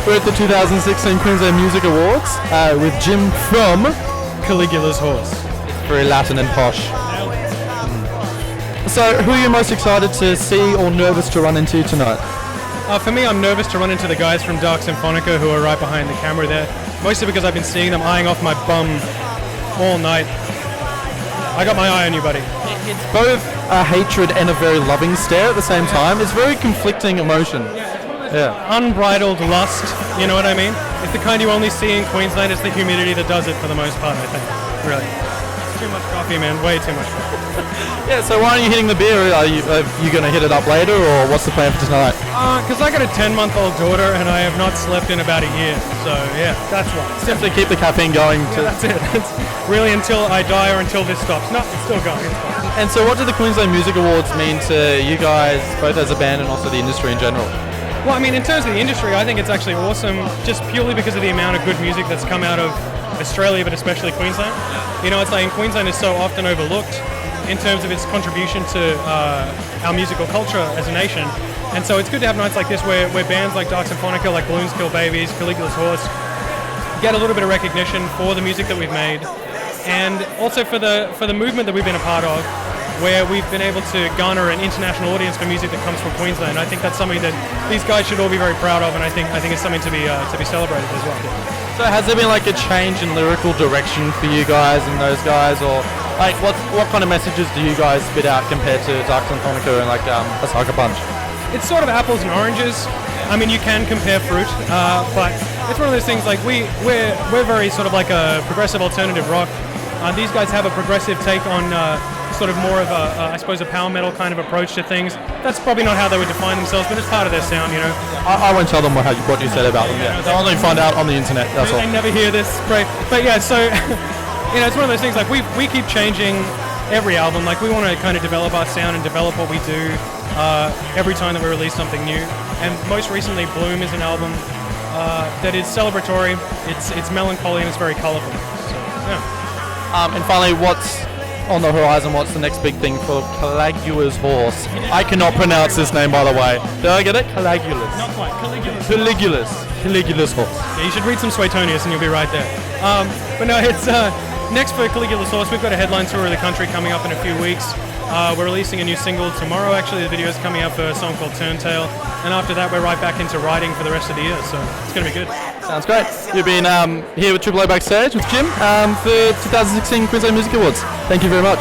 We're at the 2016 Queensland Music Awards with Jim from Caligula's horse. very Latin and posh. So, who are you most excited to see or nervous to run into tonight? For me, I'm nervous to run into the guys from Dark Symphonica who are right behind the camera there. Mostly because I've been seeing them eyeing off my bum all night. I got my eye on you, buddy. It's both a hatred and a very loving stare at the same time. It's very conflicting emotion. Yeah. Unbridled lust, you know what I mean? It's the kind you only see in Queensland. It's the humidity that does it for the most part, I think. Really. Too much coffee, man. Way too much coffee. Yeah, so why aren't you hitting the beer? Are you going to hit it up later, or what's the plan for tonight? Because I got a 10-month-old daughter and I have not slept in about a year. So, yeah, that's why. Definitely keep the caffeine going. That's it. It's really until I die or until this stops. No, it's still going. It's fine. And so what do the Queensland Music Awards mean to you guys, both as a band and also the industry in general? Well, I mean, in terms of the industry, I think it's actually awesome just purely because of the amount of good music that's come out of Australia, but especially Queensland. You know, it's like Queensland is so often overlooked in terms of its contribution to our musical culture as a nation. And so it's good to have nights like this where bands like Dark Symphonica, like Balloons Kill Babies, Caligula's Horse, get a little bit of recognition for the music that we've made, and also for the movement that we've been a part of, where we've been able to garner an international audience for music that comes from Queensland. I think that's something that these guys should all be very proud of, and I think it's something to be celebrated as well. So has there been like a change in lyrical direction for you guys and those guys, or like what kind of messages do you guys spit out compared to Dark Symphonica and like a Sucker Punch? It's sort of apples and oranges. I mean, you can compare fruit, but it's one of those things like we're very sort of like a progressive alternative rock. These guys have a progressive take on sort of more of I suppose a power metal kind of approach to things. That's probably not how they would define themselves, but it's part of their sound, you know. I won't tell them what you said about them. Yeah, they'll only find out on the internet. That's all. They never hear this, right? But yeah, so you know, it's one of those things like we keep changing every album. Like we want to kind of develop our sound and develop what we do every time that we release something new. And most recently, Bloom is an album that is celebratory. It's melancholy and it's very colourful. So yeah. And finally, what's on the horizon? What's the next big thing for Caligula's Horse? I cannot pronounce this name, by the way. Did I get it? Caligula's. Not quite. Caligula's Horse. Yeah, you should read some Suetonius and you'll be right there. But no, it's next for Caligula's Horse. We've got a headline tour of the country coming up in a few weeks. We're releasing a new single tomorrow. Actually, the video is coming out for a song called Turntail. And after that, we're right back into writing for the rest of the year. So it's going to be good. Sounds great. You've been here with Triple A Backstage with Jim for 2016 Queensland Music Awards. Thank you very much.